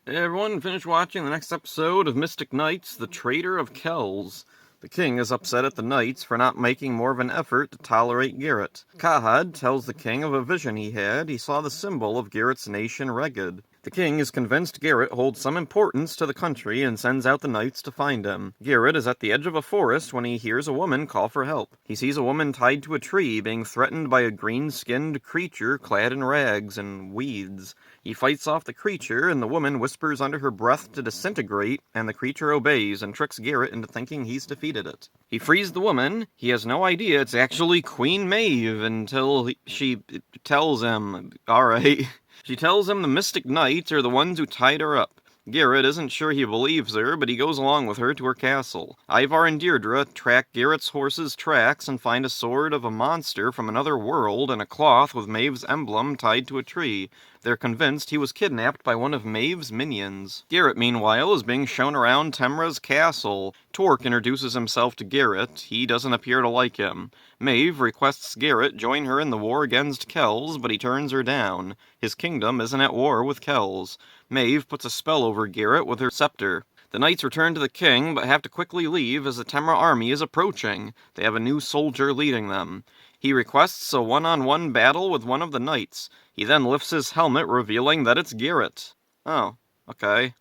Hey everyone, finished watching the next episode of Mystic Knights, The Traitor of Kells. The king is upset at the knights for not making more of an effort to tolerate Garrett. Kahad tells the king of a vision he had. He saw the symbol of Garrett's nation Reged. The king is convinced Garrett holds some importance to the country and sends out the knights to find him. Garrett is at the edge of a forest when he hears a woman call for help. He sees a woman tied to a tree being threatened by a green-skinned creature clad in rags and weeds. He fights off the creature, and the woman whispers under her breath to disintegrate, and the creature obeys and tricks Garrett into thinking he's defeated it. He frees the woman. He has no idea it's actually Queen Maeve until she tells him. Alright. She tells him the Mystic Knights are the ones who tied her up. Garrett isn't sure he believes her, but he goes along with her to her castle. Ivar and Deirdre track Garrett's horse's tracks and find a sword of a monster from another world and a cloth with Maeve's emblem tied to a tree. They're convinced he was kidnapped by one of Maeve's minions. Garrett, meanwhile, is being shown around Temra's castle. Torque introduces himself to Garrett. He doesn't appear to like him. Maeve requests Garrett join her in the war against Kells, but he turns her down. His kingdom isn't at war with Kells. Maeve puts a spell over Garrett with her scepter. The knights return to the king, but have to quickly leave as the Temra army is approaching. They have a new soldier leading them. He requests a one-on-one battle with one of the knights. He then lifts his helmet, revealing that it's Garrett. Oh, okay.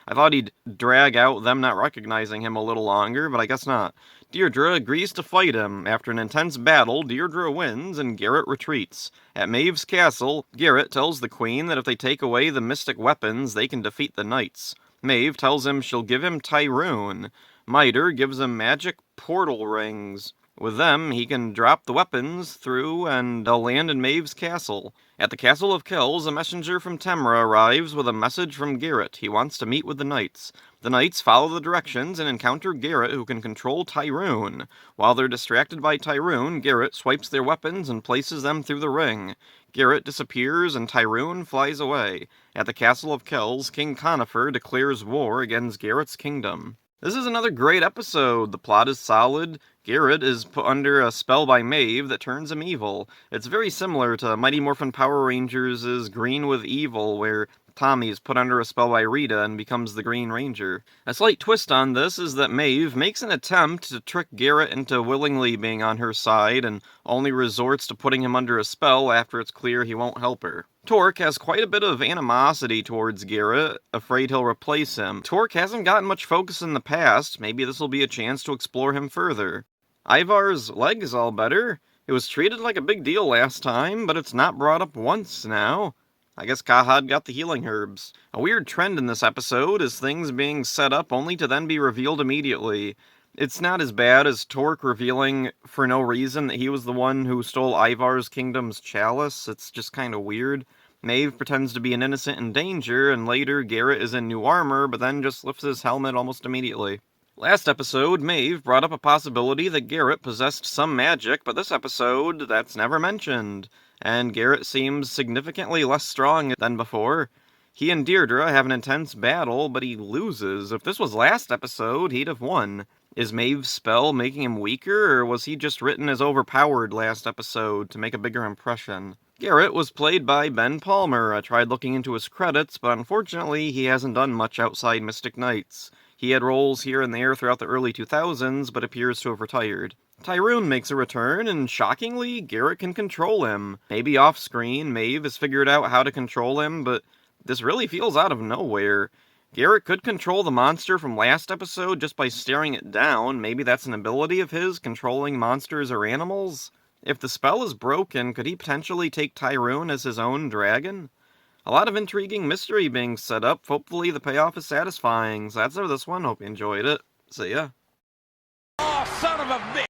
I thought he'd drag out them not recognizing him a little longer, but I guess not. Deirdre agrees to fight him. After an intense battle, Deirdre wins and Garrett retreats. At Maeve's castle, Garrett tells the queen that if they take away the mystic weapons, they can defeat the knights. Maeve tells him she'll give him Tyrone. Miter gives him magic portal rings. With them, he can drop the weapons through and they'll land in Maeve's castle. At the castle of Kells, a messenger from Temra arrives with a message from Garrett. He wants to meet with the knights. The knights follow the directions and encounter Garrett, who can control Tyrone. While they're distracted by Tyrone, Garrett swipes their weapons and places them through the ring. Garrett disappears and Tyrone flies away. At the castle of Kells, King Conifer declares war against Garrett's kingdom. This is another great episode. The plot is solid. Garrett is put under a spell by Maeve that turns him evil. It's very similar to Mighty Morphin Power Rangers' Green with Evil, where Tommy is put under a spell by Rita and becomes the Green Ranger. A slight twist on this is that Maeve makes an attempt to trick Garrett into willingly being on her side and only resorts to putting him under a spell after it's clear he won't help her. Torque has quite a bit of animosity towards Garrett, afraid he'll replace him. Torque hasn't gotten much focus in the past. Maybe this will be a chance to explore him further. Ivar's leg is all better. It was treated like a big deal last time, but it's not brought up once now. I guess Kahad got the healing herbs. A weird trend in this episode is things being set up only to then be revealed immediately. It's not as bad as Torque revealing for no reason that he was the one who stole Ivar's kingdom's chalice. It's just kind of weird. Maeve pretends to be an innocent in danger, and later Garrett is in new armor, but then just lifts his helmet almost immediately. Last episode, Maeve brought up a possibility that Garrett possessed some magic, but this episode, that's never mentioned. And Garrett seems significantly less strong than before. He and Deirdre have an intense battle, but he loses. If this was last episode, he'd have won. Is Maeve's spell making him weaker, or was he just written as overpowered last episode to make a bigger impression? Garrett was played by Ben Palmer. I tried looking into his credits, but unfortunately he hasn't done much outside Mystic Knights. He had roles here and there throughout the early 2000s, but appears to have retired. Tyrone makes a return, and shockingly, Garrett can control him. Maybe off-screen, Maeve has figured out how to control him, but this really feels out of nowhere. Garrett could control the monster from last episode just by staring it down. Maybe that's an ability of his, controlling monsters or animals? If the spell is broken, could he potentially take Tyrone as his own dragon? A lot of intriguing mystery being set up. Hopefully the payoff is satisfying. So that's it for this one. Hope you enjoyed it. See ya. Oh, son of a bitch!